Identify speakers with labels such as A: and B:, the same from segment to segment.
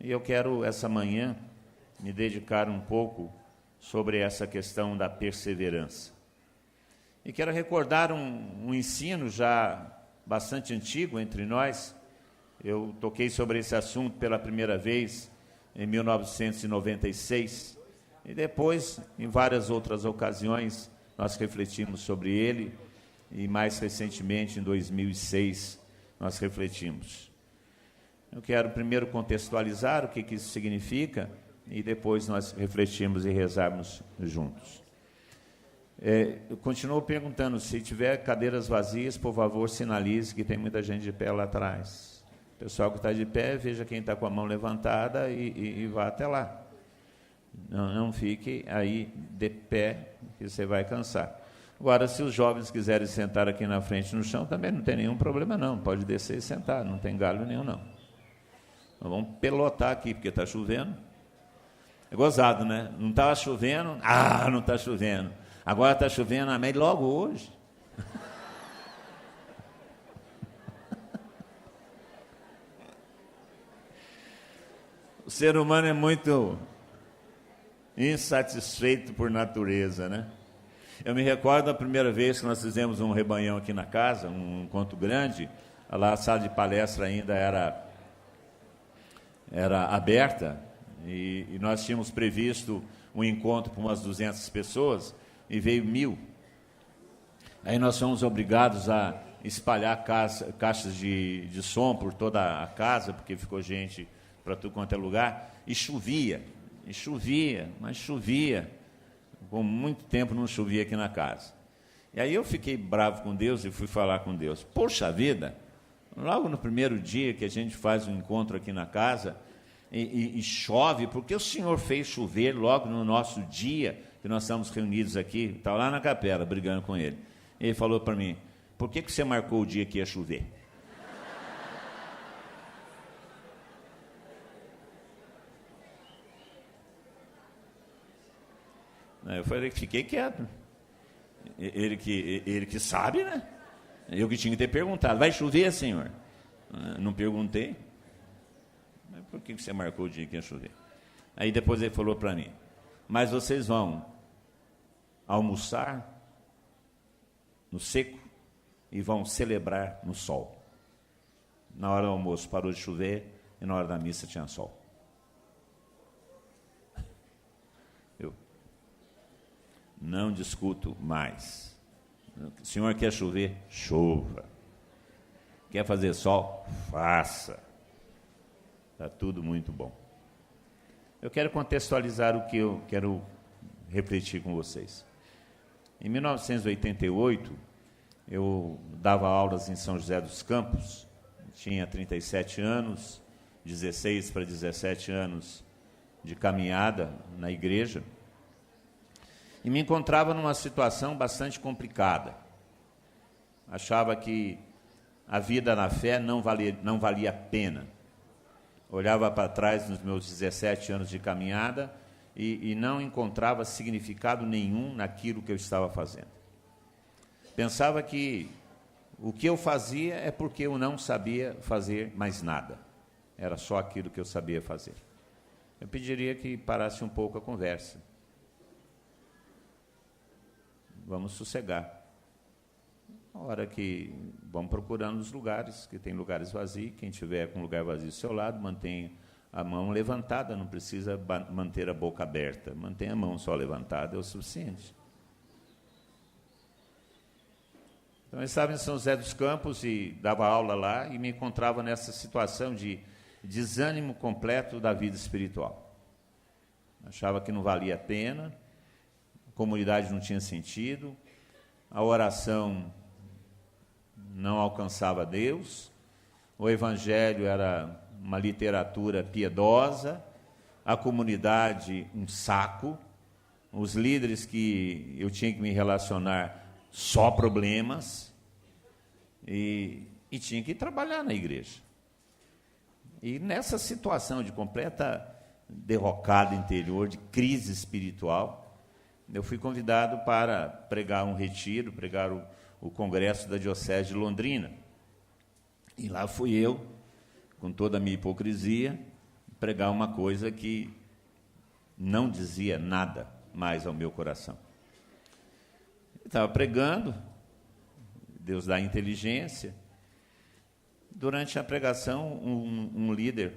A: E eu quero, essa manhã, me dedicar um pouco sobre essa questão da perseverança. E quero recordar um ensino já bastante antigo entre nós. Eu toquei sobre esse assunto pela primeira vez em 1996, e depois, em várias outras ocasiões, nós refletimos sobre ele, e mais recentemente, em 2006, nós refletimos. Eu quero primeiro contextualizar o que isso significa, e depois nós refletimos e rezarmos juntos. Eu continuo perguntando, se tiver cadeiras vazias, por favor, sinalize que tem muita gente de pé lá atrás. O pessoal que está de pé, veja quem está com a mão levantada e vá até lá. Não fique aí de pé, que você vai cansar. Agora, se os jovens quiserem sentar aqui na frente no chão, também não tem nenhum problema não, pode descer e sentar, não tem galho nenhum não. Nós vamos pelotar aqui, porque está chovendo. É gozado, né? Não estava chovendo, não está chovendo. Agora está chovendo, mas logo hoje. O ser humano é muito insatisfeito por natureza, né? Eu me recordo da primeira vez que nós fizemos um rebanhão aqui na casa, um encontro grande, lá a sala de palestra ainda era aberta, e nós tínhamos previsto um encontro com umas 200 pessoas, e veio 1000. Aí nós fomos obrigados a espalhar caixas de som por toda a casa, porque ficou gente para tudo quanto é lugar, e chovia, mas chovia. Com muito tempo não chovia aqui na casa. E aí eu fiquei bravo com Deus e fui falar com Deus. Poxa vida, logo no primeiro dia que a gente faz um encontro aqui na casa, e chove, porque o Senhor fez chover logo no nosso dia, que nós estamos reunidos aqui, estava lá na capela, brigando com ele. Ele falou para mim, por que você marcou o dia que ia chover? Eu falei, fiquei quieto. Ele que sabe, né? Eu que tinha que ter perguntado, vai chover, Senhor? Não perguntei. Mas por que você marcou o dia que ia chover? Aí depois ele falou para mim, mas vocês vão almoçar no seco e vão celebrar no sol. Na hora do almoço parou de chover e na hora da missa tinha sol. Eu não discuto mais. O Senhor quer chover? Chova. Quer fazer sol? Faça. Está tudo muito bom. Eu quero contextualizar o que eu quero refletir com vocês. Em 1988, eu dava aulas em São José dos Campos, tinha 37 anos, 16 para 17 anos de caminhada na igreja, e me encontrava numa situação bastante complicada. Achava que a vida na fé não valia a pena. Olhava para trás nos meus 17 anos de caminhada e não encontrava significado nenhum naquilo que eu estava fazendo. Pensava que o que eu fazia é porque eu não sabia fazer mais nada. Era só aquilo que eu sabia fazer. Eu pediria que parasse um pouco a conversa. Vamos sossegar. A hora que vamos procurando os lugares, que tem lugares vazios, quem tiver com lugar vazio ao seu lado, mantenha a mão levantada, não precisa manter a boca aberta, mantenha a mão só levantada, é o suficiente. Então, eu estava em São José dos Campos e dava aula lá e me encontrava nessa situação de desânimo completo da vida espiritual. Achava que não valia a pena, a comunidade não tinha sentido, a oração não alcançava Deus, o evangelho era uma literatura piedosa, a comunidade um saco, os líderes que eu tinha que me relacionar só problemas, e tinha que trabalhar na igreja. E nessa situação de completa derrocada interior, de crise espiritual, eu fui convidado para pregar um retiro, pregar o congresso da Diocese de Londrina. E lá fui eu, com toda a minha hipocrisia, pregar uma coisa que não dizia nada mais ao meu coração. Eu estava pregando, Deus dá inteligência. Durante a pregação, um líder,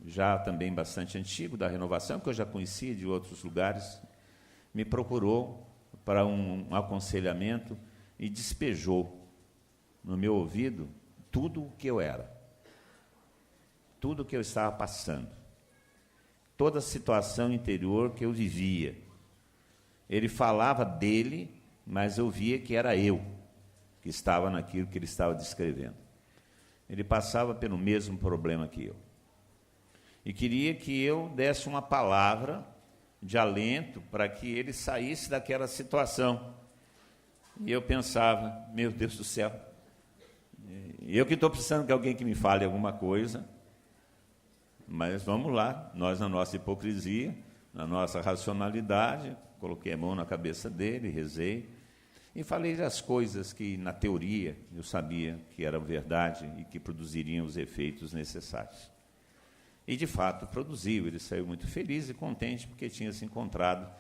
A: já também bastante antigo, da Renovação, que eu já conhecia de outros lugares, me procurou para um aconselhamento e despejou no meu ouvido tudo o que eu era, tudo o que eu estava passando, toda a situação interior que eu vivia. Ele falava dele, mas eu via que era eu que estava naquilo que ele estava descrevendo. Ele passava pelo mesmo problema que eu. E queria que eu desse uma palavra de alento para que ele saísse daquela situação. E eu pensava, meu Deus do céu, eu que estou precisando de alguém que me fale alguma coisa, mas vamos lá, nós na nossa hipocrisia, na nossa racionalidade, coloquei a mão na cabeça dele, rezei, e falei as coisas que, na teoria, eu sabia que eram verdade e que produziriam os efeitos necessários. E, de fato, produziu. Ele saiu muito feliz e contente porque tinha encontrado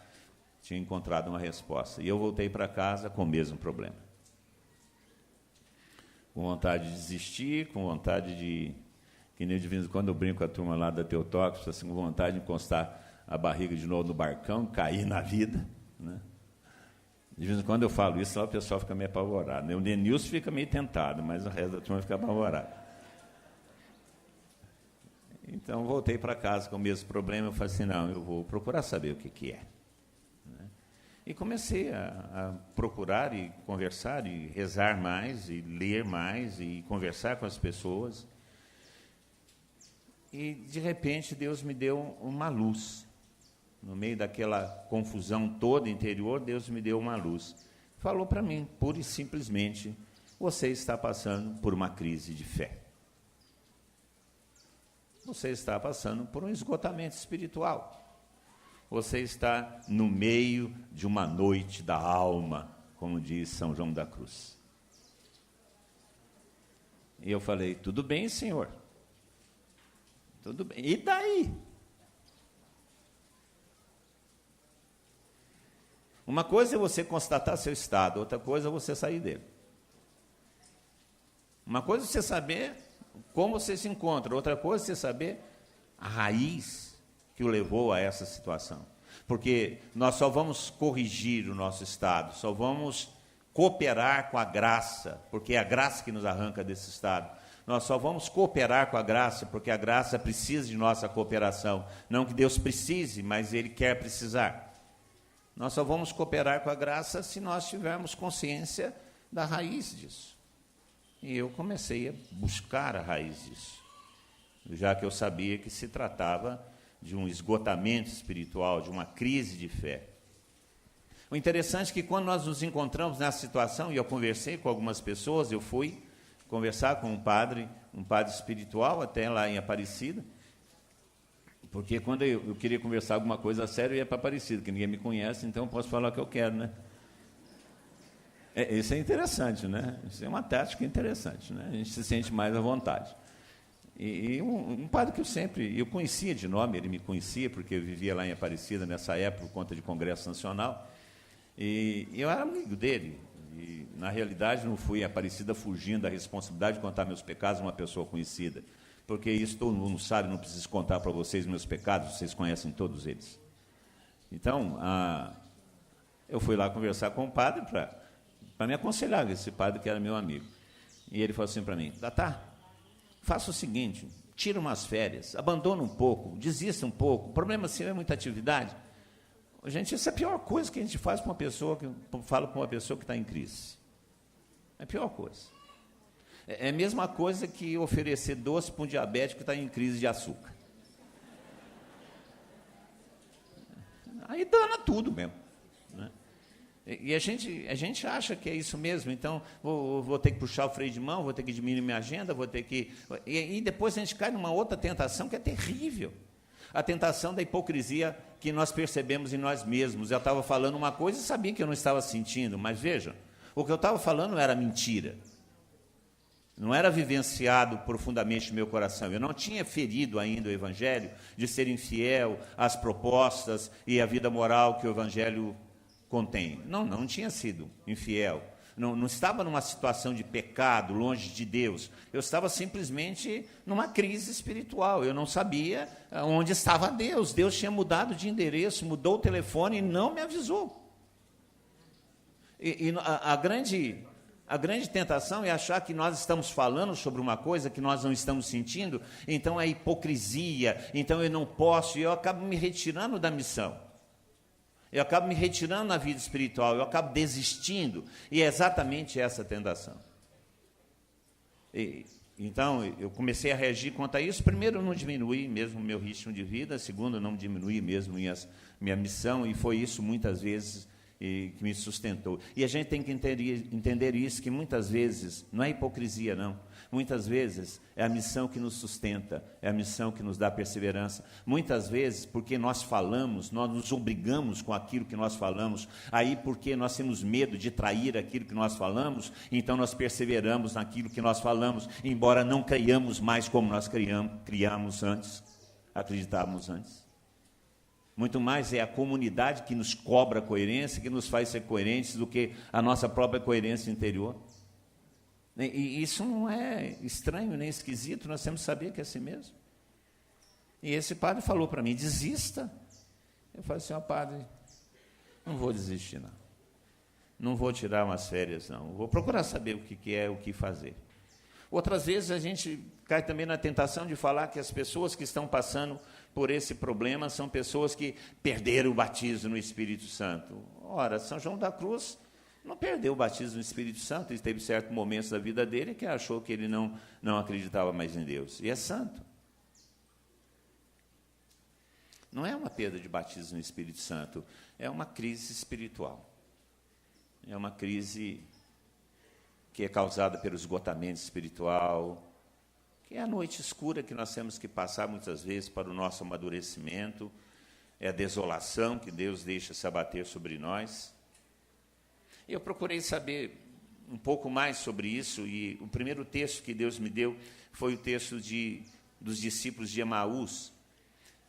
A: uma resposta. E eu voltei para casa com o mesmo problema. Com vontade de desistir, com vontade de... Que nem de vez em quando eu brinco com a turma lá da Teotóquis, assim, com vontade de encostar a barriga de novo no barcão, cair na vida, né? De vez em quando eu falo isso, lá o pessoal fica meio apavorado, né? O Denilson fica meio tentado, mas o resto da turma fica apavorado. Então, voltei para casa com o mesmo problema. Eu falei assim, não, eu vou procurar saber o que é. Né? E comecei a procurar e conversar, e rezar mais, e ler mais, e conversar com as pessoas. E, de repente, Deus me deu uma luz. No meio daquela confusão toda interior, Deus me deu uma luz. Falou para mim, pura e simplesmente, você está passando por uma crise de fé. Você está passando por um esgotamento espiritual. Você está no meio de uma noite da alma, como diz São João da Cruz. E eu falei, tudo bem, Senhor. Tudo bem. E daí? Uma coisa é você constatar seu estado, outra coisa é você sair dele. Uma coisa é você saber como você se encontra, outra coisa é você saber a raiz que o levou a essa situação. Porque nós só vamos corrigir o nosso estado, só vamos cooperar com a graça, porque é a graça que nos arranca desse estado. Nós só vamos cooperar com a graça, porque a graça precisa de nossa cooperação. Não que Deus precise, mas Ele quer precisar. Nós só vamos cooperar com a graça se nós tivermos consciência da raiz disso. E eu comecei a buscar a raiz disso, já que eu sabia que se tratava de um esgotamento espiritual, de uma crise de fé. O interessante é que quando nós nos encontramos nessa situação, e eu conversei com algumas pessoas, eu fui conversar com um padre espiritual, até lá em Aparecida, porque quando eu queria conversar alguma coisa séria, eu ia para Aparecida, que ninguém me conhece, então eu posso falar o que eu quero, né? Isso é interessante, né? Isso é uma tática interessante, né? A gente se sente mais à vontade. E um padre que eu conhecia de nome, ele me conhecia, porque eu vivia lá em Aparecida nessa época, por conta de Congresso Nacional, e eu era amigo dele. E, na realidade, não fui em Aparecida fugindo da responsabilidade de contar meus pecados a uma pessoa conhecida, porque isso todo mundo sabe, não preciso contar para vocês meus pecados, vocês conhecem todos eles. Então, eu fui lá conversar com o padre para me aconselhar, esse padre que era meu amigo. E ele falou assim para mim, Datá, faça o seguinte, tira umas férias, abandona um pouco, desista um pouco, o problema seu é muita atividade. Gente, essa é a pior coisa que a gente faz para uma pessoa, fala para uma pessoa que está em crise. É a pior coisa. É a mesma coisa que oferecer doce para um diabético que está em crise de açúcar. Aí dana tudo mesmo, né? E a gente acha que é isso mesmo, então vou ter que puxar o freio de mão, vou ter que diminuir minha agenda, vou ter que... E depois a gente cai numa outra tentação que é terrível. A tentação da hipocrisia que nós percebemos em nós mesmos. Eu estava falando uma coisa e sabia que eu não estava sentindo, mas vejam, o que eu estava falando era mentira. não era vivenciado profundamente no meu coração. Eu não tinha ferido ainda o Evangelho de ser infiel às propostas e à vida moral que o Evangelho contém. Não tinha sido infiel. Não estava numa situação de pecado, longe de Deus. Eu estava simplesmente numa crise espiritual. Eu não sabia onde estava Deus. Deus tinha mudado de endereço, mudou o telefone e não me avisou. E a grande tentação é achar que nós estamos falando sobre uma coisa que nós não estamos sentindo, então é hipocrisia, então eu não posso, e eu acabo me retirando da missão. Eu acabo me retirando na vida espiritual, eu acabo desistindo, e é exatamente essa a tentação. Então, eu comecei a reagir quanto a isso. Primeiro, eu não diminuí mesmo o meu ritmo de vida. Segundo, eu não diminuí mesmo minha missão, e foi isso muitas vezes que me sustentou. E a gente tem que entender isso, que muitas vezes, não é hipocrisia, não. Muitas vezes é a missão que nos sustenta, é a missão que nos dá perseverança. Muitas vezes, porque nós falamos, nós nos obrigamos com aquilo que nós falamos, aí porque nós temos medo de trair aquilo que nós falamos, então nós perseveramos naquilo que nós falamos, embora não creiamos mais como nós criamos antes, acreditávamos antes. Muito mais é a comunidade que nos cobra coerência, que nos faz ser coerentes do que a nossa própria coerência interior. E isso não é estranho nem esquisito, nós temos que saber que é assim mesmo. E esse padre falou para mim, desista. Eu falei assim, padre, não vou desistir, não. Não vou tirar umas férias, não. Vou procurar saber o que é, o que fazer. Outras vezes a gente cai também na tentação de falar que as pessoas que estão passando por esse problema são pessoas que perderam o batismo no Espírito Santo. Ora, São João da Cruz não perdeu o batismo no Espírito Santo, ele teve certos momentos da vida dele que achou que ele não acreditava mais em Deus, e é santo. Não é uma perda de batismo no Espírito Santo, é uma crise espiritual. É uma crise que é causada pelo esgotamento espiritual, que é a noite escura que nós temos que passar muitas vezes para o nosso amadurecimento, é a desolação que Deus deixa se abater sobre nós. Eu procurei saber um pouco mais sobre isso, e o primeiro texto que Deus me deu foi o texto dos discípulos de Emaús,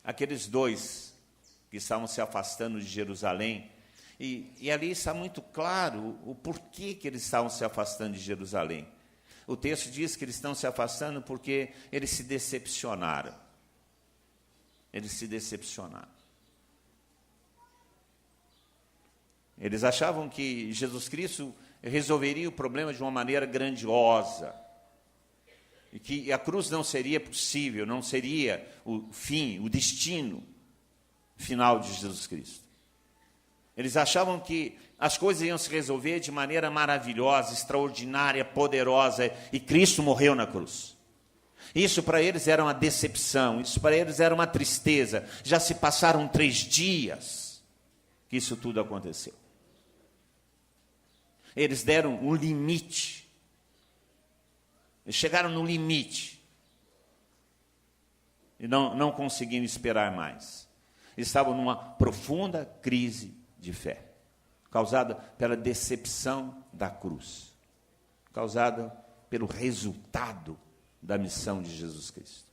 A: aqueles dois que estavam se afastando de Jerusalém, e ali está muito claro o porquê que eles estavam se afastando de Jerusalém. O texto diz que eles estão se afastando porque eles se decepcionaram. Eles se decepcionaram. Eles achavam que Jesus Cristo resolveria o problema de uma maneira grandiosa, e que a cruz não seria possível, não seria o fim, o destino final de Jesus Cristo. Eles achavam que as coisas iam se resolver de maneira maravilhosa, extraordinária, poderosa, e Cristo morreu na cruz. Isso para eles era uma decepção, isso para eles era uma tristeza. Já se passaram 3 dias que isso tudo aconteceu. Eles deram um limite. Eles chegaram no limite. E não conseguiam esperar mais. Estavam numa profunda crise de fé, causada pela decepção da cruz, causada pelo resultado da missão de Jesus Cristo.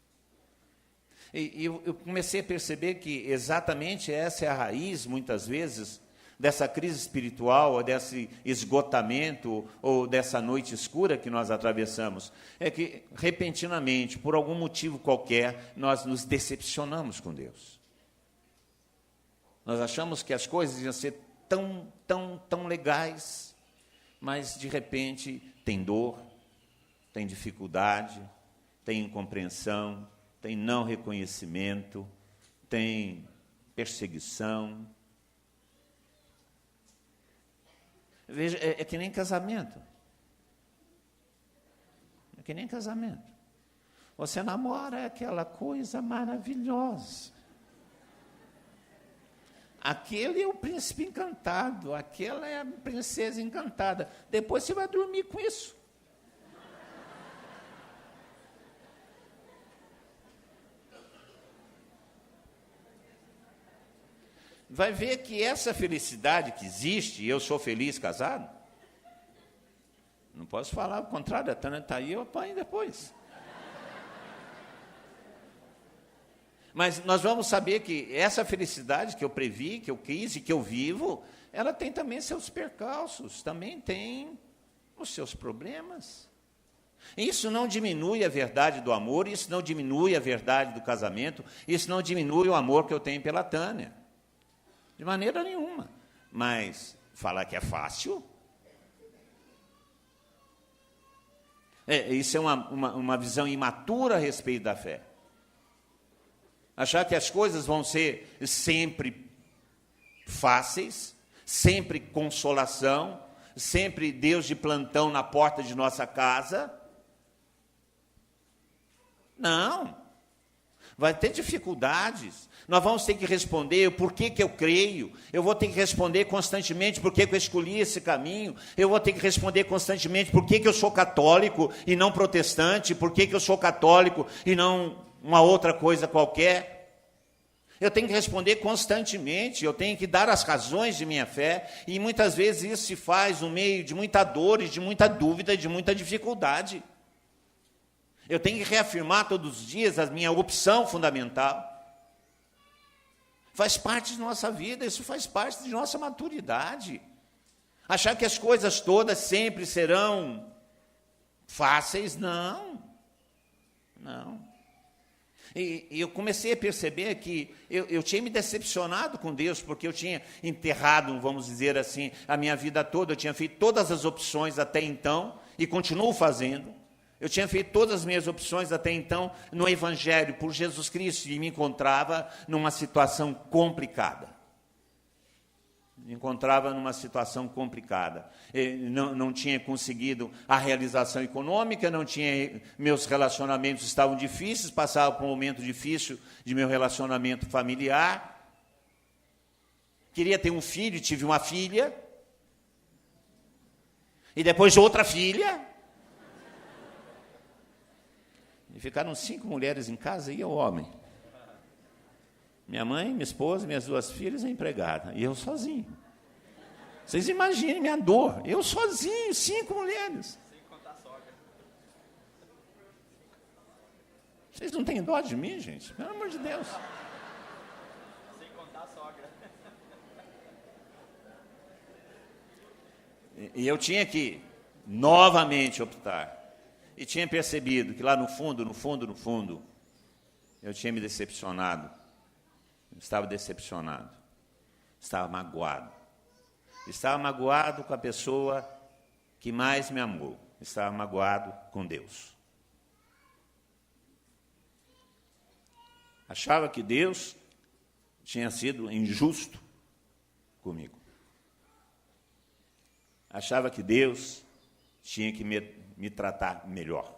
A: E eu comecei a perceber que exatamente essa é a raiz, muitas vezes, dessa crise espiritual, ou desse esgotamento, ou dessa noite escura que nós atravessamos. É que, repentinamente, por algum motivo qualquer, nós nos decepcionamos com Deus. Nós achamos que as coisas iam ser tão legais, mas, de repente, tem dor, tem dificuldade, tem incompreensão, tem não reconhecimento, tem perseguição. Veja, é que nem casamento. É que nem casamento. Você namora, é aquela coisa maravilhosa. Aquele é o príncipe encantado, aquela é a princesa encantada. Depois você vai dormir com isso. Vai ver que essa felicidade que existe, e eu sou feliz casado, posso falar o contrário, a Tânia está aí, eu apanho depois. Mas nós vamos saber que essa felicidade que eu previ, que eu quis e que eu vivo, ela tem também seus percalços, também tem os seus problemas. Isso não diminui a verdade do amor, isso não diminui a verdade do casamento, isso não diminui o amor que eu tenho pela Tânia. De maneira nenhuma. Mas falar que é fácil... isso é uma visão imatura a respeito da fé. Achar que as coisas vão ser sempre fáceis, sempre consolação, sempre Deus de plantão na porta de nossa casa. Não. Vai ter dificuldades. Nós vamos ter que responder o porquê que eu creio. Eu vou ter que responder constantemente por que eu escolhi esse caminho. Eu vou ter que responder constantemente por que eu sou católico e não protestante, por que eu sou católico e não uma outra coisa qualquer. Eu tenho que responder constantemente, eu tenho que dar as razões de minha fé, e muitas vezes isso se faz no meio de muita dor, de muita dúvida, de muita dificuldade. Eu tenho que reafirmar todos os dias a minha opção fundamental. Faz parte de nossa vida, isso faz parte de nossa maturidade. Achar que as coisas todas sempre serão fáceis, não. E eu comecei a perceber que eu tinha me decepcionado com Deus, porque eu tinha enterrado, vamos dizer assim, a minha vida toda. Eu tinha feito todas as opções até então, e continuo fazendo. Eu tinha feito todas as minhas opções até então no Evangelho, por Jesus Cristo, e me encontrava numa situação complicada. Não tinha conseguido a realização econômica, meus relacionamentos estavam difíceis, passava por um momento difícil de meu relacionamento familiar. Queria ter um filho, tive uma filha. E depois outra filha. E ficaram 5 mulheres em casa e eu homem. Minha mãe, minha esposa, minhas 2 filhas e a empregada. E eu sozinho. Vocês imaginem minha dor. Eu sozinho, 5 mulheres. Sem contar a sogra. Vocês não têm dó de mim, gente? Pelo amor de Deus. Sem contar a sogra. E eu tinha que novamente optar. E tinha percebido que lá no fundo, eu tinha me decepcionado. Estava decepcionado. Estava magoado. Estava magoado com a pessoa que mais me amou. Estava magoado com Deus. Achava que Deus tinha sido injusto comigo. Achava que Deus tinha que me tratar melhor.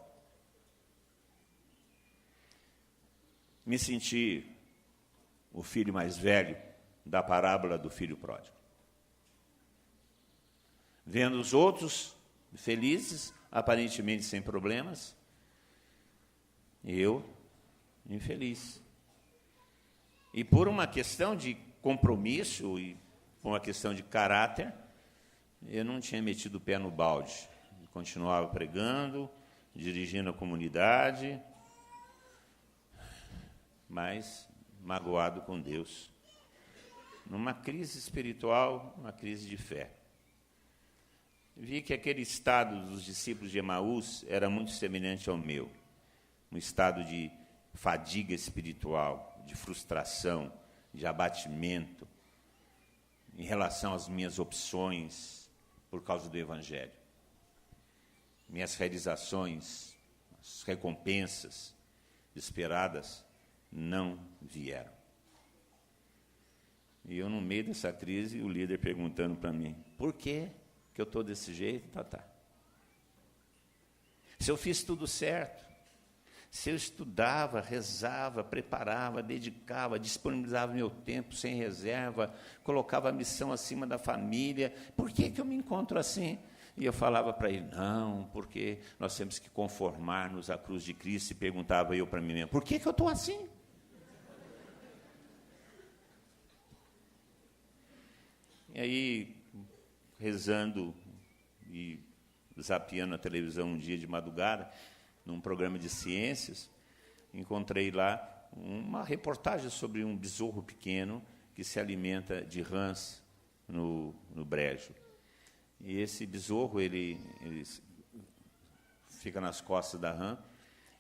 A: Me senti o filho mais velho da parábola do filho pródigo. Vendo os outros felizes, aparentemente sem problemas, e eu infeliz. E por uma questão de compromisso e por uma questão de caráter, eu não tinha metido o pé no balde. Continuava pregando, dirigindo a comunidade, mas magoado com Deus. Numa crise espiritual, uma crise de fé. Vi que aquele estado dos discípulos de Emaús era muito semelhante ao meu. Um estado de fadiga espiritual, de frustração, de abatimento, em relação às minhas opções por causa do Evangelho. Minhas realizações, as recompensas esperadas não vieram. E eu, no meio dessa crise, o líder perguntando para mim, por que eu estou desse jeito? Tá. Se eu fiz tudo certo, se eu estudava, rezava, preparava, dedicava, disponibilizava meu tempo sem reserva, colocava a missão acima da família, por que eu me encontro assim? E eu falava para ele, não, porque nós temos que conformar-nos à cruz de Cristo. E perguntava eu para mim mesmo, por que eu estou assim? E aí, rezando e zapeando a televisão um dia de madrugada, num programa de ciências, encontrei lá uma reportagem sobre um besouro pequeno que se alimenta de rãs no brejo. E esse besouro, ele fica nas costas da rã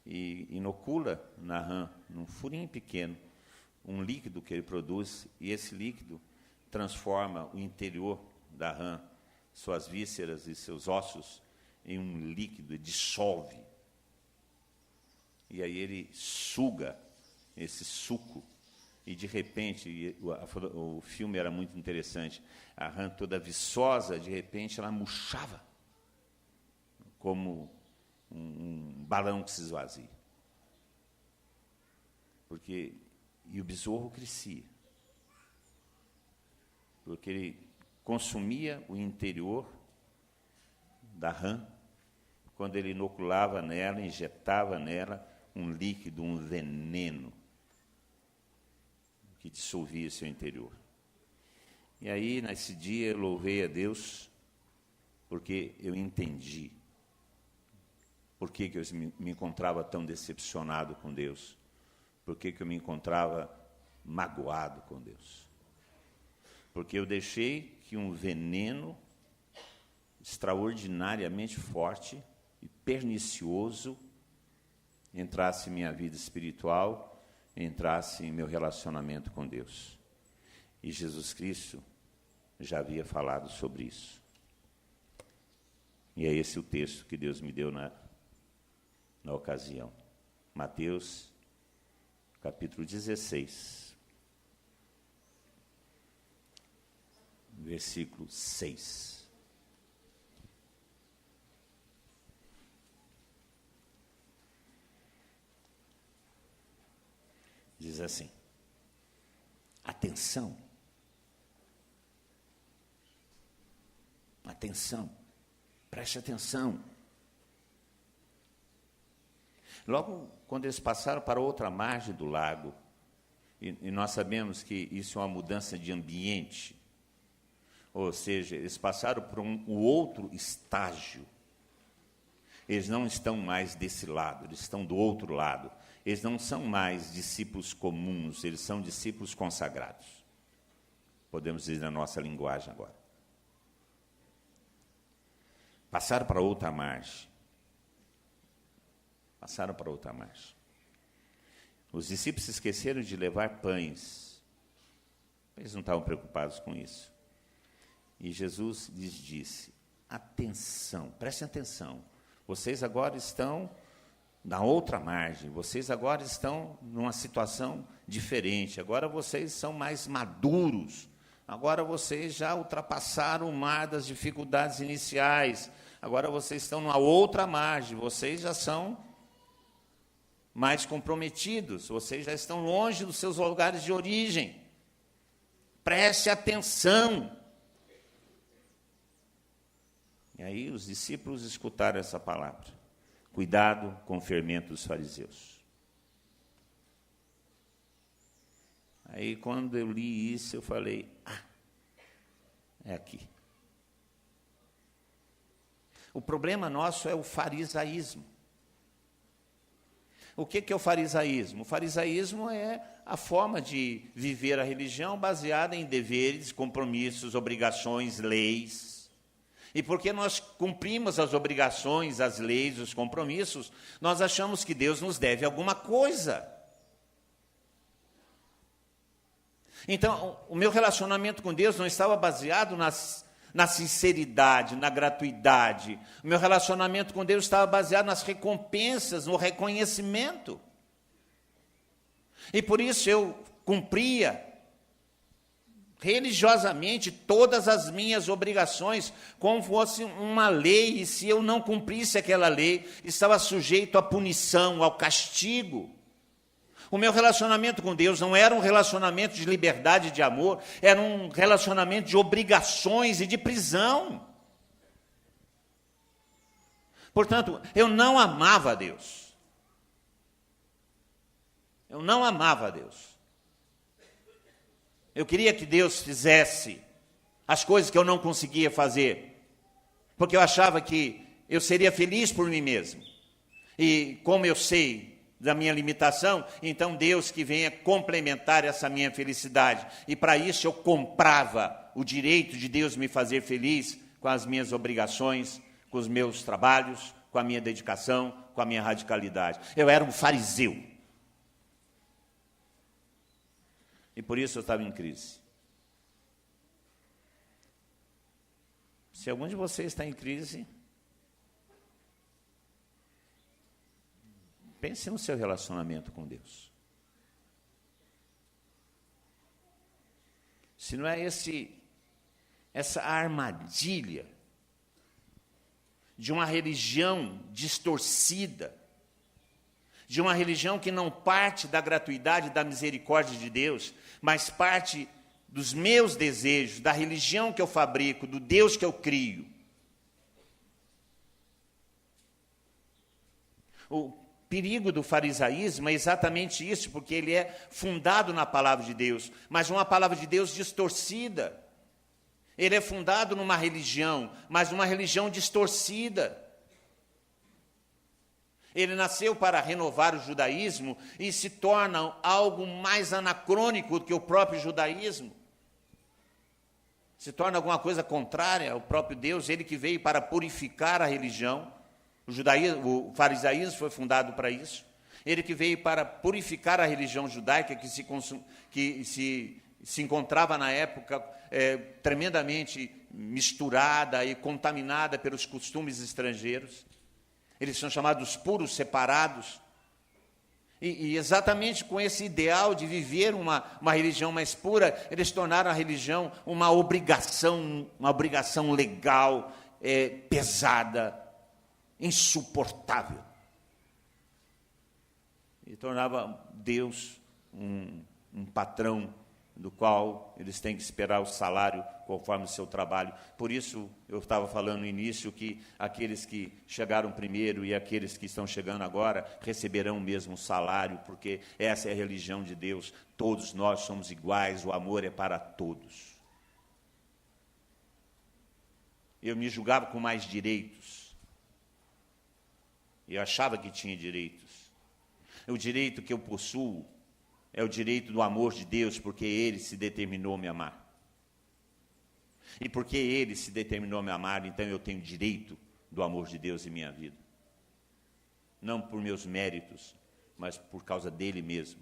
A: e inocula na rã, num furinho pequeno, um líquido que ele produz, e esse líquido transforma o interior da rã, suas vísceras e seus ossos, em um líquido, e dissolve. E aí ele suga esse suco, e de repente, o filme era muito interessante, a rã toda viçosa, de repente ela murchava, como um balão que se esvazia. E o besouro crescia, porque ele consumia o interior da rã, quando ele inoculava nela, injetava nela um líquido, um veneno, que dissolvia seu interior. E aí, nesse dia, eu louvei a Deus, porque eu entendi por que eu me encontrava tão decepcionado com Deus, por que eu me encontrava magoado com Deus. Porque eu deixei que um veneno extraordinariamente forte e pernicioso entrasse em minha vida espiritual, entrasse em meu relacionamento com Deus. E Jesus Cristo já havia falado sobre isso. E é esse o texto que Deus me deu na ocasião. Mateus, capítulo 16, versículo 6. Diz assim: atenção, atenção, preste atenção. Logo, quando eles passaram para outra margem do lago, e nós sabemos que isso é uma mudança de ambiente, ou seja, eles passaram por um outro estágio. Eles não estão mais desse lado, eles estão do outro lado. Eles não são mais discípulos comuns, eles são discípulos consagrados. Podemos dizer na nossa linguagem agora. Passaram para outra margem. Passaram para outra margem. Os discípulos se esqueceram de levar pães. Eles não estavam preocupados com isso. E Jesus lhes disse: atenção, prestem atenção. Vocês agora estão na outra margem, vocês agora estão numa situação diferente, agora vocês são mais maduros, agora vocês já ultrapassaram o mar das dificuldades iniciais, agora vocês estão numa outra margem, vocês já são mais comprometidos, vocês já estão longe dos seus lugares de origem. Preste atenção. E aí os discípulos escutaram essa palavra. Cuidado com o fermento dos fariseus. Aí, quando eu li isso, eu falei: é aqui. O problema nosso é o farisaísmo. O que é o farisaísmo? O farisaísmo é a forma de viver a religião baseada em deveres, compromissos, obrigações, leis. E porque nós cumprimos as obrigações, as leis, os compromissos, nós achamos que Deus nos deve alguma coisa. Então, o meu relacionamento com Deus não estava baseado na sinceridade, na gratuidade. O meu relacionamento com Deus estava baseado nas recompensas, no reconhecimento. E por isso eu cumpria religiosamente todas as minhas obrigações, como fosse uma lei, e se eu não cumprisse aquela lei, estava sujeito à punição, ao castigo. O meu relacionamento com Deus não era um relacionamento de liberdade e de amor, era um relacionamento de obrigações e de prisão. Portanto, eu não amava a Deus. Eu não amava a Deus. Eu queria que Deus fizesse as coisas que eu não conseguia fazer, porque eu achava que eu seria feliz por mim mesmo. E como eu sei da minha limitação, então Deus que venha complementar essa minha felicidade. E para isso eu comprava o direito de Deus me fazer feliz com as minhas obrigações, com os meus trabalhos, com a minha dedicação, com a minha radicalidade. Eu era um fariseu. E por isso eu estava em crise. Se algum de vocês está em crise, pense no seu relacionamento com Deus. Se não é essa armadilha de uma religião distorcida, de uma religião que não parte da gratuidade e da misericórdia de Deus, mas parte dos meus desejos, da religião que eu fabrico, do Deus que eu crio. O perigo do farisaísmo é exatamente isso, porque ele é fundado na palavra de Deus, mas uma palavra de Deus distorcida. Ele é fundado numa religião, mas uma religião distorcida. Ele nasceu para renovar o judaísmo e se torna algo mais anacrônico do que o próprio judaísmo. Se torna alguma coisa contrária ao próprio Deus, ele que veio para purificar a religião. O farisaísmo foi fundado para isso. Ele que veio para purificar a religião judaica que se encontrava na época tremendamente misturada e contaminada pelos costumes estrangeiros. Eles são chamados puros separados. E exatamente com esse ideal de viver uma religião mais pura, eles tornaram a religião uma obrigação legal, pesada, insuportável. E tornava Deus um patrão do qual eles têm que esperar o salário conforme o seu trabalho. Por isso, eu estava falando no início que aqueles que chegaram primeiro e aqueles que estão chegando agora receberão o mesmo salário, porque essa é a religião de Deus. Todos nós somos iguais, o amor é para todos. Eu me julgava com mais direitos. Eu achava que tinha direitos. O direito que eu possuo é o direito do amor de Deus, porque Ele se determinou a me amar. E porque Ele se determinou a me amar, então eu tenho direito do amor de Deus em minha vida. Não por meus méritos, mas por causa dEle mesmo.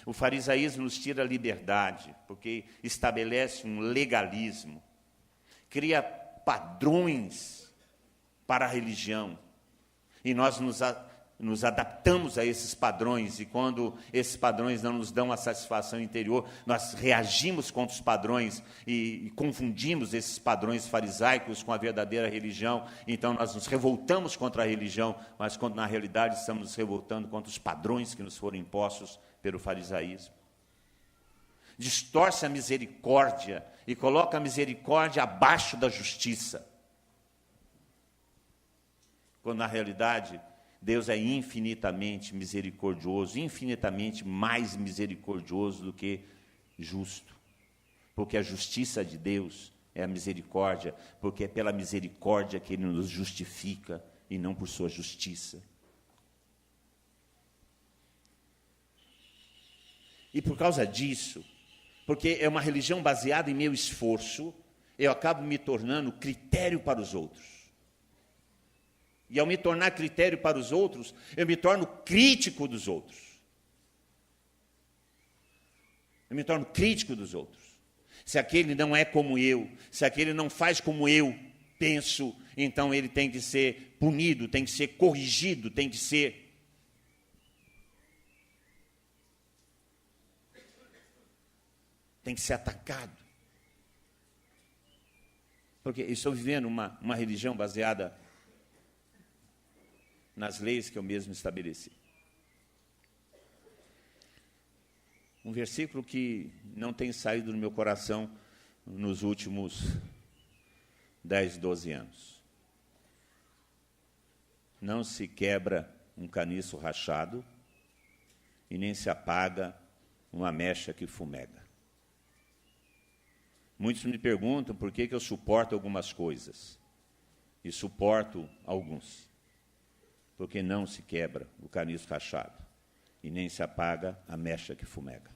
A: O farisaísmo nos tira a liberdade, porque estabelece um legalismo, cria padrões para a religião, e nós nos adaptamos a esses padrões, e quando esses padrões não nos dão a satisfação interior, nós reagimos contra os padrões e confundimos esses padrões farisaicos com a verdadeira religião. Então nós nos revoltamos contra a religião, mas quando na realidade estamos nos revoltando contra os padrões que nos foram impostos pelo farisaísmo. Distorce a misericórdia e coloca a misericórdia abaixo da justiça, quando na realidade Deus é infinitamente misericordioso, infinitamente mais misericordioso do que justo. Porque a justiça de Deus é a misericórdia, porque é pela misericórdia que Ele nos justifica e não por sua justiça. E por causa disso, porque é uma religião baseada em meu esforço, eu acabo me tornando critério para os outros. E ao me tornar critério para os outros, eu me torno crítico dos outros. Eu me torno crítico dos outros. Se aquele não é como eu, se aquele não faz como eu penso, então ele tem que ser punido, tem que ser corrigido, tem que ser... tem que ser atacado. Porque eu estou vivendo uma religião baseada nas leis que eu mesmo estabeleci. Um versículo que não tem saído do meu coração nos últimos 10, 12 anos. Não se quebra um caniço rachado e nem se apaga uma mecha que fumega. Muitos me perguntam por que eu suporto algumas coisas. E suporto alguns. Porque não se quebra o caniço rachado. E nem se apaga a mecha que fumega.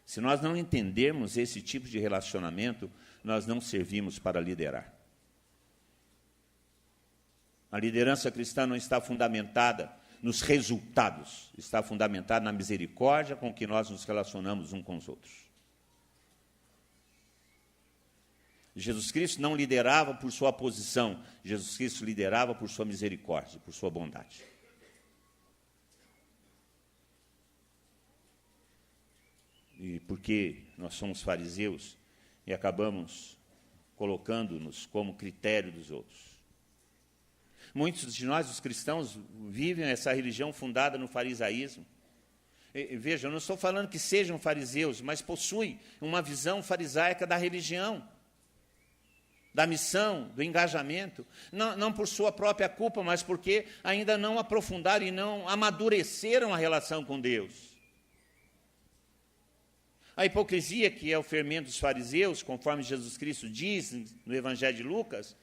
A: Se nós não entendermos esse tipo de relacionamento, nós não servimos para liderar. A liderança cristã não está fundamentada nos resultados, está fundamentada na misericórdia com que nós nos relacionamos uns com os outros. Jesus Cristo não liderava por sua posição, Jesus Cristo liderava por sua misericórdia, por sua bondade. E porque nós somos fariseus e acabamos colocando-nos como critério dos outros. Muitos de nós, os cristãos, vivem essa religião fundada no farisaísmo. Veja, eu não estou falando que sejam fariseus, mas possuem uma visão farisaica da religião, da missão, do engajamento, não por sua própria culpa, mas porque ainda não aprofundaram e não amadureceram a relação com Deus. A hipocrisia, que é o fermento dos fariseus, conforme Jesus Cristo diz no Evangelho de Lucas,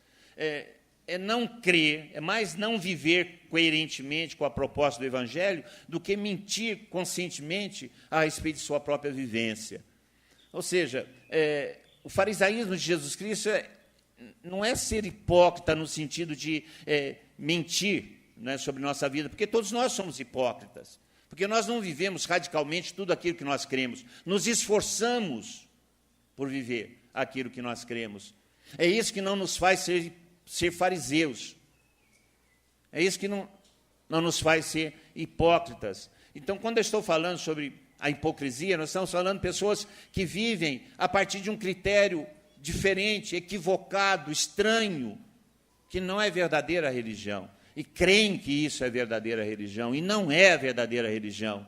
A: é não crer, é mais não viver coerentemente com a proposta do Evangelho do que mentir conscientemente a respeito de sua própria vivência. Ou seja, o farisaísmo de Jesus Cristo não é ser hipócrita no sentido de mentir, né, sobre nossa vida, porque todos nós somos hipócritas, porque nós não vivemos radicalmente tudo aquilo que nós cremos, nos esforçamos por viver aquilo que nós cremos. É isso que não nos faz ser fariseus. É isso que não nos faz ser hipócritas. Então, quando eu estou falando sobre a hipocrisia, nós estamos falando de pessoas que vivem a partir de um critério diferente, equivocado, estranho, que não é verdadeira religião. E creem que isso é verdadeira religião, e não é a verdadeira religião.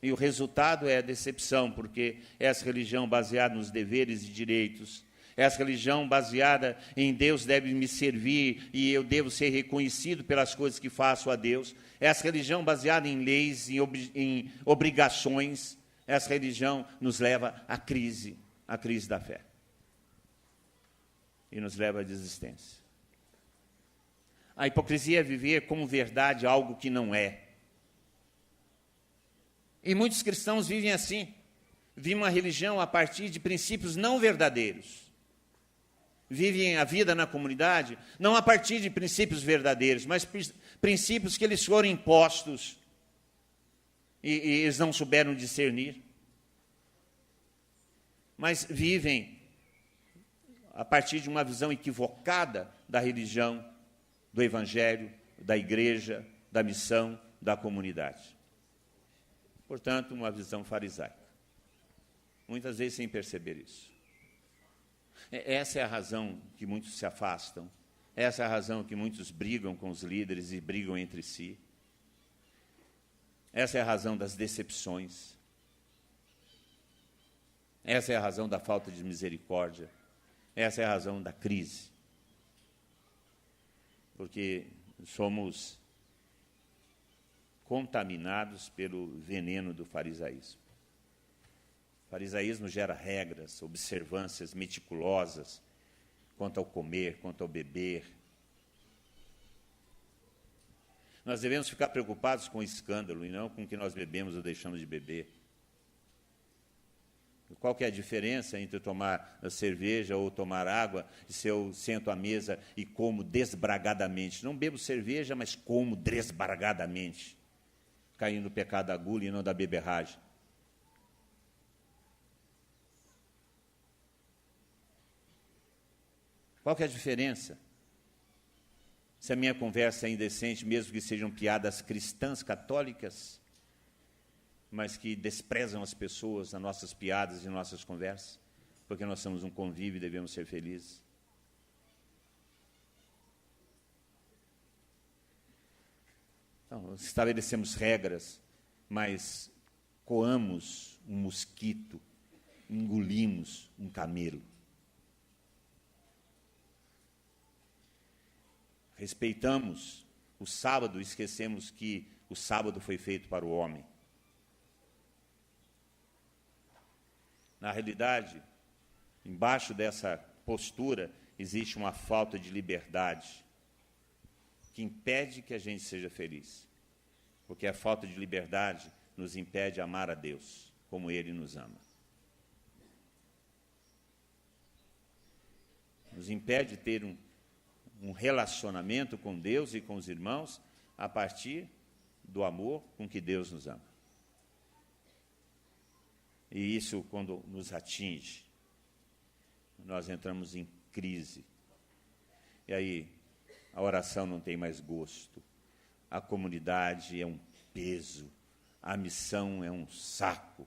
A: E o resultado é a decepção, porque essa religião baseada nos deveres e direitos, essa religião baseada em Deus deve me servir e eu devo ser reconhecido pelas coisas que faço a Deus. Essa religião baseada em leis, em obrigações, essa religião nos leva à crise da fé. E nos leva à desistência. A hipocrisia é viver como verdade algo que não é. E muitos cristãos vivem assim. Vivem uma religião a partir de princípios não verdadeiros. Vivem a vida na comunidade, não a partir de princípios verdadeiros, mas princípios que eles foram impostos e eles não souberam discernir. Mas vivem a partir de uma visão equivocada da religião, do evangelho, da igreja, da missão, da comunidade. Portanto, uma visão farisaica. Muitas vezes sem perceber isso. Essa é a razão que muitos se afastam, essa é a razão que muitos brigam com os líderes e brigam entre si. Essa é a razão das decepções. Essa é a razão da falta de misericórdia. Essa é a razão da crise. Porque somos contaminados pelo veneno do farisaísmo. O farisaísmo gera regras, observâncias meticulosas quanto ao comer, quanto ao beber. Nós devemos ficar preocupados com o escândalo e não com o que nós bebemos ou deixamos de beber. Qual que é a diferença entre tomar cerveja ou tomar água, se eu sento à mesa e como desbragadamente? Não bebo cerveja, mas como desbragadamente, caindo no pecado da gula e não da beberragem. Qual que é a diferença? Se a minha conversa é indecente, mesmo que sejam piadas cristãs, católicas, mas que desprezam as pessoas nas nossas piadas e nossas conversas, porque nós somos um convívio e devemos ser felizes. Então, estabelecemos regras, mas coamos um mosquito, engolimos um camelo. Respeitamos o sábado, esquecemos que o sábado foi feito para o homem. Na realidade, embaixo dessa postura existe uma falta de liberdade que impede que a gente seja feliz. Porque a falta de liberdade nos impede de amar a Deus como Ele nos ama. Nos impede de ter um relacionamento com Deus e com os irmãos a partir do amor com que Deus nos ama. E isso, quando nos atinge, nós entramos em crise. E aí, a oração não tem mais gosto, a comunidade é um peso, a missão é um saco.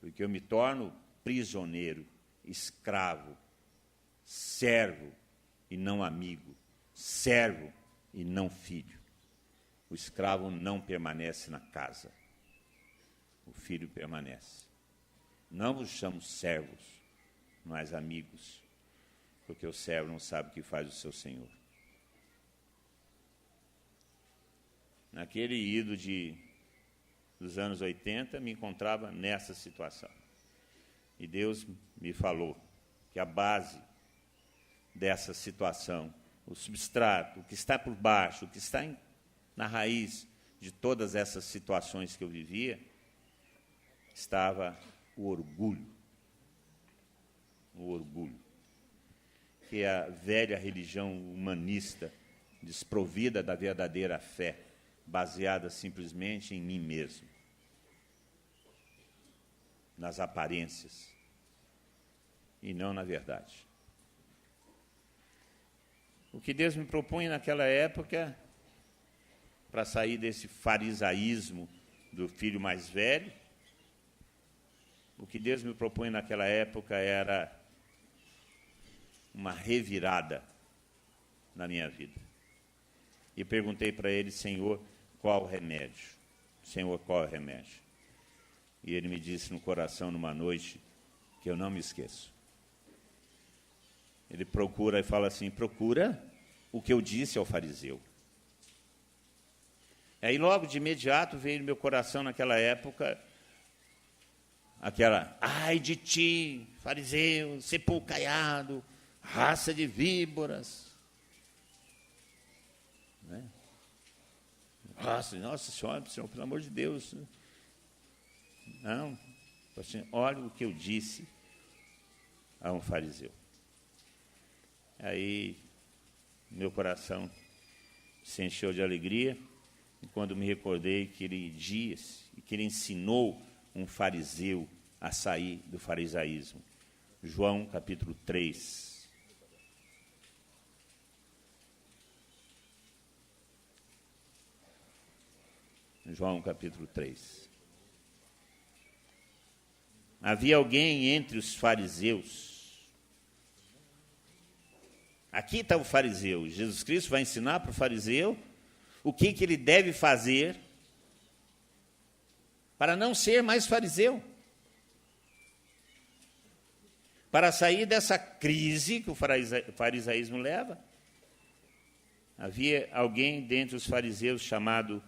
A: Porque eu me torno prisioneiro, escravo, servo e não amigo, servo e não filho. O escravo não permanece na casa, o filho permanece. Não vos chamo servos, mas amigos, porque o servo não sabe o que faz o seu senhor. Naquele ido dos anos 80, me encontrava nessa situação. E Deus me falou que a base dessa situação, o substrato, o que está por baixo, o que está na raiz de todas essas situações que eu vivia, estava o orgulho. O orgulho. Que é a velha religião humanista, desprovida da verdadeira fé, baseada simplesmente em mim mesmo, nas aparências, e não na verdade. O que Deus me propunha naquela época, para sair desse farisaísmo do filho mais velho, o que Deus me propunha naquela época era uma revirada na minha vida. E perguntei para ele: Senhor, qual o remédio? Senhor, qual é o remédio? E ele me disse no coração, numa noite, que eu não me esqueço. Ele procura e fala assim: procura o que eu disse ao fariseu. Aí logo de imediato veio no meu coração naquela época aquela: ai de ti, fariseu, sepulcaiado, raça de víboras. Né? Nossa Senhora, pelo amor de Deus. Não, assim, olha o que eu disse a um fariseu. Aí meu coração se encheu de alegria, e quando me recordei que ele disse, que ele ensinou um fariseu a sair do farisaísmo. João capítulo 3. João capítulo 3. Havia alguém entre os fariseus. Aqui está o fariseu. Jesus Cristo vai ensinar para o fariseu o que ele deve fazer para não ser mais fariseu. Para sair dessa crise que o farisaísmo leva. Havia alguém dentre os fariseus chamado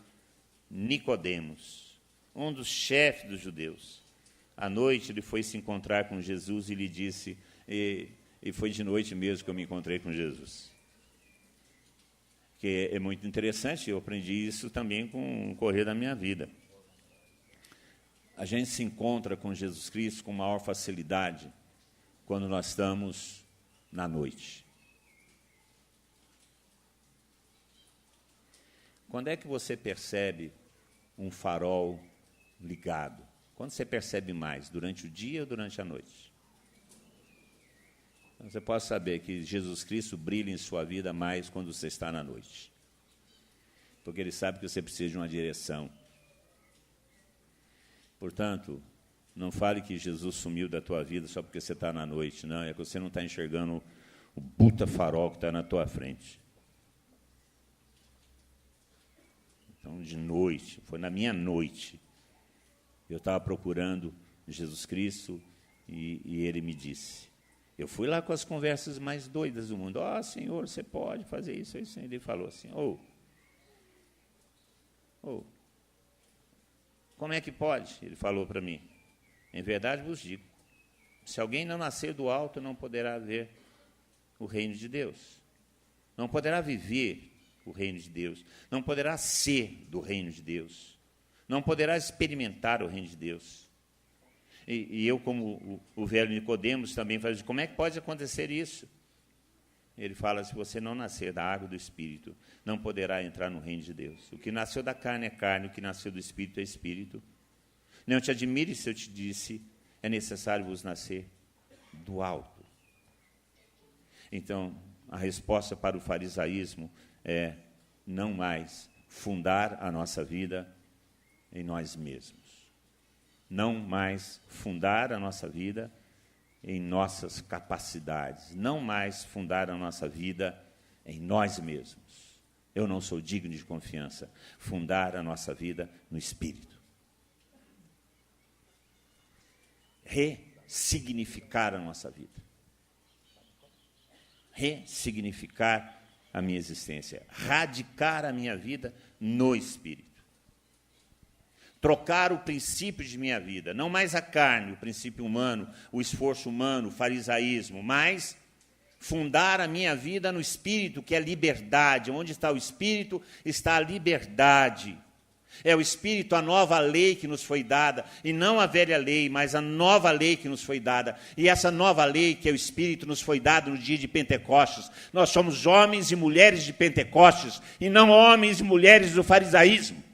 A: Nicodemos, um dos chefes dos judeus. À noite ele foi se encontrar com Jesus e lhe disse, e foi de noite mesmo que eu me encontrei com Jesus. Que é muito interessante, eu aprendi isso também com o correr da minha vida. A gente se encontra com Jesus Cristo com maior facilidade quando nós estamos na noite. Quando é que você percebe um farol ligado? Quando você percebe mais? Durante o dia ou durante a noite? Então, você pode saber que Jesus Cristo brilha em sua vida mais quando você está na noite. Porque Ele sabe que você precisa de uma direção. Portanto, não fale que Jesus sumiu da tua vida só porque você está na noite. Não, é que você não está enxergando o puta farol que está na tua frente. Então, de noite, foi na minha noite, eu estava procurando Jesus Cristo e Ele me disse. Eu fui lá com as conversas mais doidas do mundo. Senhor, você pode fazer isso, isso. Ele falou assim, Como é que pode? Ele falou para mim. Em verdade vos digo, se alguém não nascer do alto, não poderá ver o reino de Deus. Não poderá viver o reino de Deus. Não poderá ser do reino de Deus. Não poderá experimentar o reino de Deus. E eu, como o velho Nicodemos, também falo, como é que pode acontecer isso? Ele fala, se você não nascer da água do Espírito, não poderá entrar no reino de Deus. O que nasceu da carne é carne, o que nasceu do Espírito é Espírito. Não te admire se eu te disse, é necessário vos nascer do alto. Então, a resposta para o farisaísmo é não mais fundar a nossa vida em nós mesmos. Não mais fundar a nossa vida em nossas capacidades. Não mais fundar a nossa vida em nós mesmos. Eu não sou digno de confiança. Fundar a nossa vida no Espírito. Ressignificar a nossa vida. Ressignificar a minha existência. Radicar a minha vida no Espírito. Trocar o princípio de minha vida, não mais a carne, o princípio humano, o esforço humano, o farisaísmo, mas fundar a minha vida no Espírito, que é liberdade. Onde está o Espírito, está a liberdade. É o Espírito, a nova lei que nos foi dada, e não a velha lei, mas a nova lei que nos foi dada. E essa nova lei, que é o Espírito, nos foi dada no dia de Pentecostes. Nós somos homens e mulheres de Pentecostes, e não homens e mulheres do farisaísmo.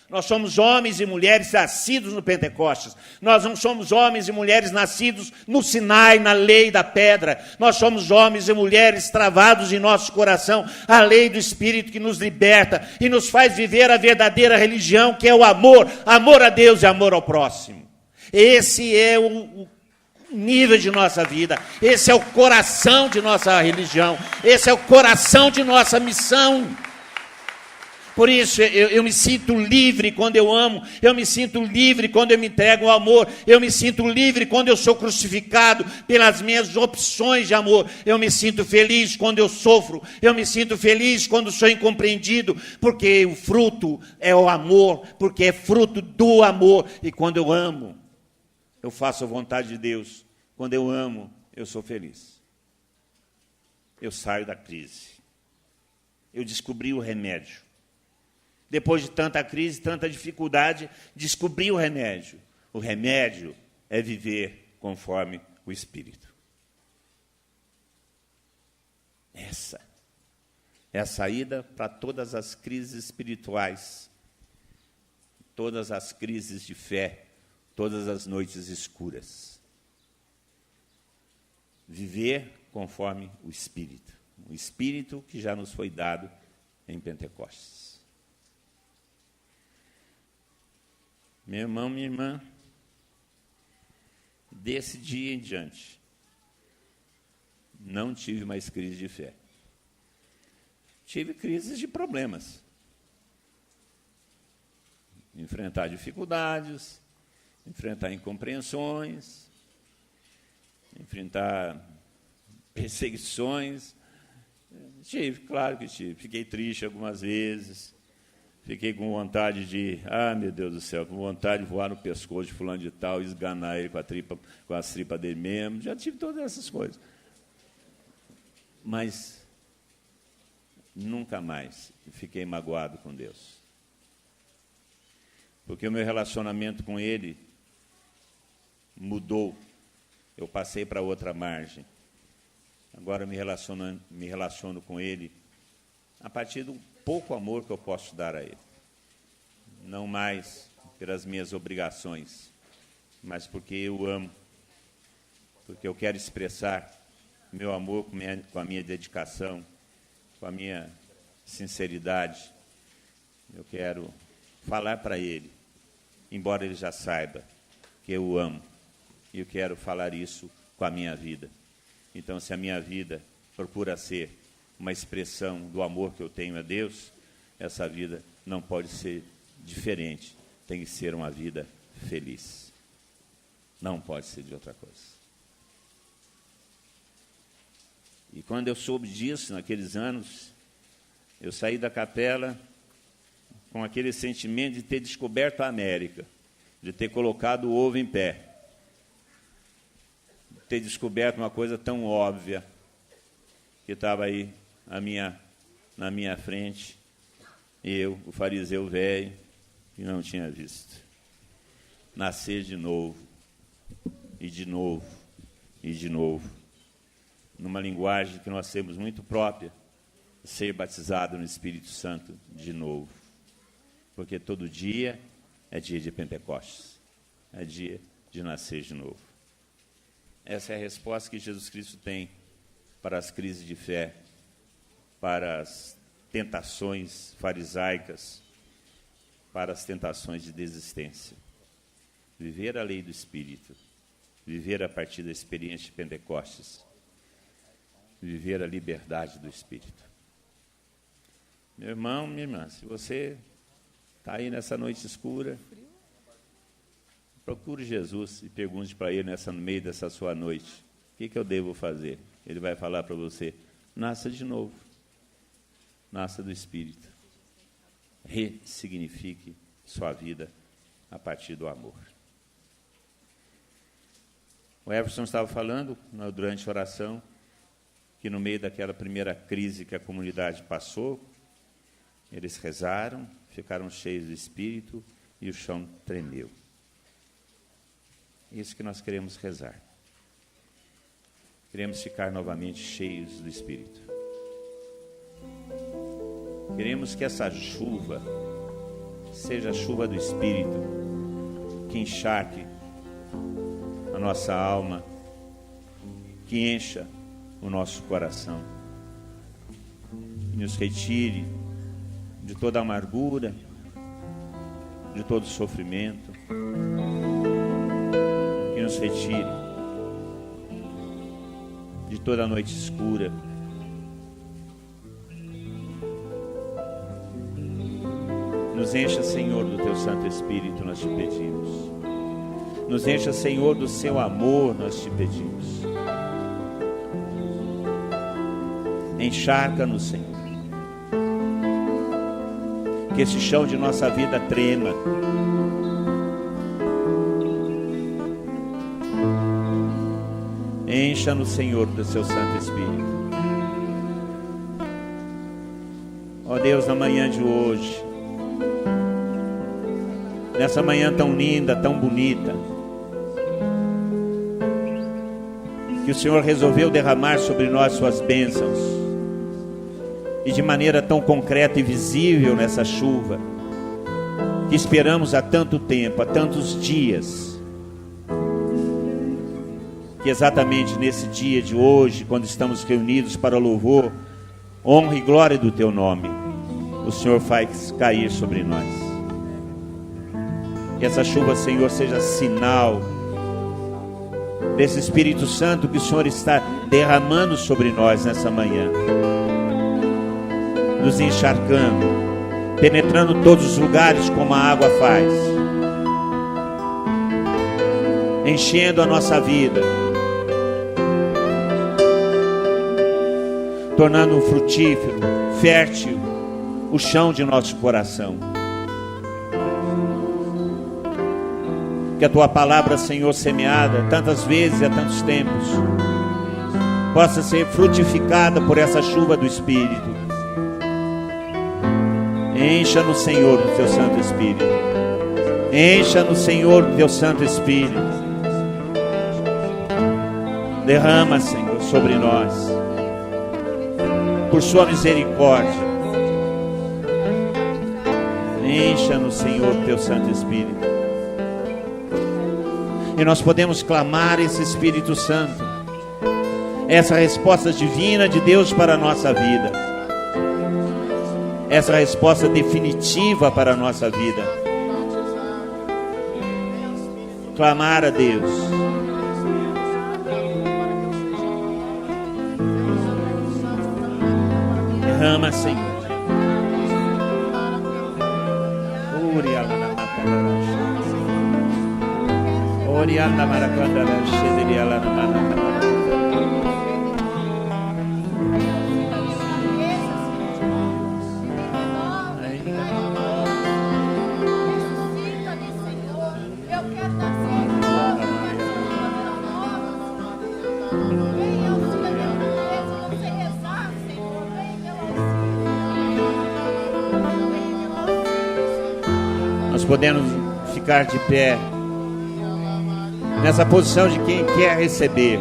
A: Nós somos homens e mulheres nascidos no Pentecostes. Nós não somos homens e mulheres nascidos no Sinai, na lei da pedra. Nós somos homens e mulheres travados em nosso coração a lei do Espírito que nos liberta e nos faz viver a verdadeira religião, que é o amor. Amor a Deus e amor ao próximo. Esse é o nível de nossa vida. Esse é o coração de nossa religião. Esse é o coração de nossa missão. Por isso, eu me sinto livre quando eu amo, eu me sinto livre quando eu me entrego ao amor, eu me sinto livre quando eu sou crucificado pelas minhas opções de amor, eu me sinto feliz quando eu sofro, eu me sinto feliz quando sou incompreendido, porque o fruto é o amor, porque é fruto do amor, e quando eu amo, eu faço a vontade de Deus, quando eu amo, eu sou feliz. Eu saio da crise, eu descobri o remédio. Depois de tanta crise, tanta dificuldade, descobri o remédio. O remédio é viver conforme o Espírito. Essa é a saída para todas as crises espirituais, todas as crises de fé, todas as noites escuras. Viver conforme o Espírito que já nos foi dado em Pentecostes. Meu irmão, minha irmã, desse dia em diante, não tive mais crise de fé. Tive crises de problemas. Enfrentar dificuldades, enfrentar incompreensões, enfrentar perseguições. Tive, claro que tive. Fiquei triste algumas vezes. Fiquei com vontade de, meu Deus do céu, com vontade de voar no pescoço de fulano de tal, esganar ele com as tripas dele mesmo. Já tive todas essas coisas. Mas nunca mais fiquei magoado com Deus. Porque o meu relacionamento com Ele mudou. Eu passei para outra margem. Agora me relaciono com Ele a partir do pouco amor que eu posso dar a Ele. Não mais pelas minhas obrigações, mas porque eu amo. Porque eu quero expressar meu amor com a minha dedicação, com a minha sinceridade. Eu quero falar para Ele, embora Ele já saiba que eu o amo. E eu quero falar isso com a minha vida. Então, se a minha vida procura ser uma expressão do amor que eu tenho a Deus, essa vida não pode ser diferente, tem que ser uma vida feliz. Não pode ser de outra coisa. E quando eu soube disso, naqueles anos, eu saí da capela, com aquele sentimento de ter descoberto a América, de ter colocado o ovo em pé, de ter descoberto uma coisa tão óbvia que estava aí na minha frente, eu, o fariseu velho, que não tinha visto. Nascer de novo, e de novo, e de novo, numa linguagem que nós temos muito própria, ser batizado no Espírito Santo de novo. Porque todo dia é dia de Pentecostes, é dia de nascer de novo. Essa é a resposta que Jesus Cristo tem para as crises de fé, para as tentações farisaicas, para as tentações de desistência. Viver a lei do Espírito, viver a partir da experiência de Pentecostes, viver a liberdade do Espírito. Meu irmão, minha irmã, se você está aí nessa noite escura, procure Jesus e pergunte para Ele no meio dessa sua noite, o que eu devo fazer? Ele vai falar para você, nasça de novo, nasça do Espírito, ressignifique sua vida a partir do amor. O Everson estava falando durante a oração que no meio daquela primeira crise que a comunidade passou, eles rezaram, ficaram cheios do Espírito e o chão tremeu. Isso que nós queremos rezar. Queremos ficar novamente cheios do Espírito. Queremos que essa chuva seja a chuva do Espírito, que encharque a nossa alma, que encha o nosso coração, que nos retire de toda amargura, de todo sofrimento, que nos retire de toda a noite escura, nos encha, Senhor, do Teu Santo Espírito, nós te pedimos. Nos encha, Senhor, do Seu amor, nós te pedimos. Encharca-nos, Senhor. Que esse chão de nossa vida trema. Encha-nos, Senhor, do Seu Santo Espírito. Ó Deus, na manhã de hoje, nessa manhã tão linda, tão bonita, que o Senhor resolveu derramar sobre nós suas bênçãos, e de maneira tão concreta e visível nessa chuva, que esperamos há tanto tempo, há tantos dias, que exatamente nesse dia de hoje, quando estamos reunidos para louvor, honra e glória do Teu nome, o Senhor faz cair sobre nós. Que essa chuva, Senhor, seja sinal desse Espírito Santo que o Senhor está derramando sobre nós nessa manhã, nos encharcando, penetrando todos os lugares como a água faz, enchendo a nossa vida, tornando frutífero, fértil o chão de nosso coração. Que a Tua palavra, Senhor, semeada tantas vezes e há tantos tempos, possa ser frutificada por essa chuva do Espírito. Encha-nos, Senhor, do Teu Santo Espírito. Encha-nos, Senhor, do Teu Santo Espírito. Derrama, Senhor, sobre nós, por Sua misericórdia. Encha-nos, Senhor, do Teu Santo Espírito. E nós podemos clamar esse Espírito Santo, essa resposta divina de Deus para a nossa vida, essa resposta definitiva para a nossa vida. Clamar a Deus. Derrama, Senhor. Orianda maracanda la shedeli ala namana. podemos ficar de pé, nessa posição de quem quer receber.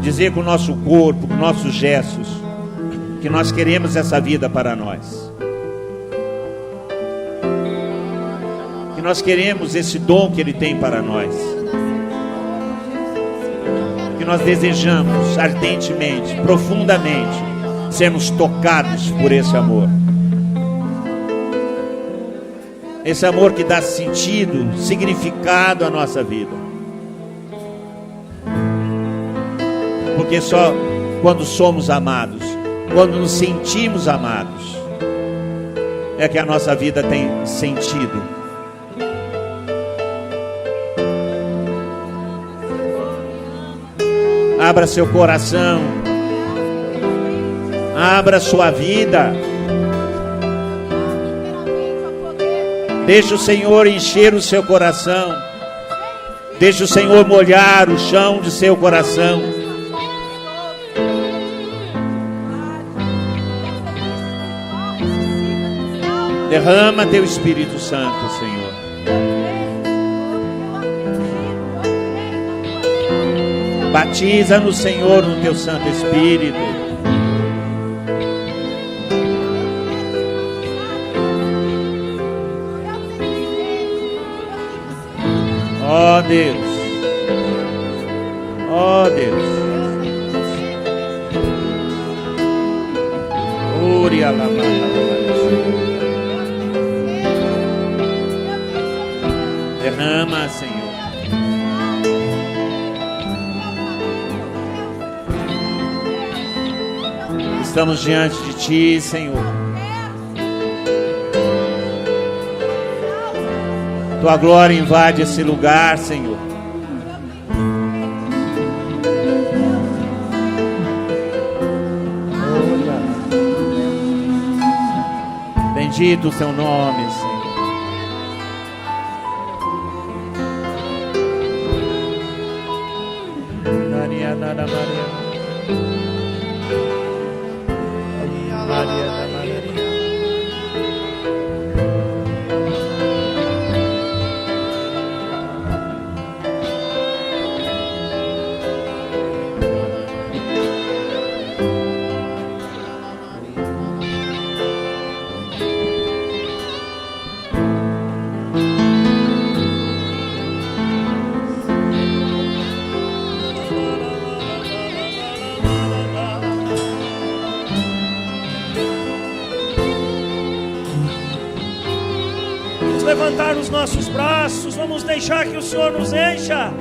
A: Dizer com o nosso corpo, com nossos gestos, que nós queremos essa vida para nós. Que nós queremos esse dom que Ele tem para nós. Que nós desejamos ardentemente, profundamente, sermos tocados por esse amor. Esse amor que dá sentido, significado à nossa vida. Porque só quando somos amados, quando nos sentimos amados, é que a nossa vida tem sentido. Abra seu coração, abra sua vida. Deixa o Senhor encher o seu coração. Deixa o Senhor molhar o chão de seu coração. Derrama teu Espírito Santo, Senhor. Batiza-nos, Senhor, no teu Santo Espírito. Ó Deus, ó Deus. Uria la derrama, Senhor. Estamos diante de Ti, Senhor. Tua glória invade esse lugar, Senhor. Bendito o Teu nome, Senhor.
B: Levantar os nossos braços, vamos deixar que o Senhor nos encha.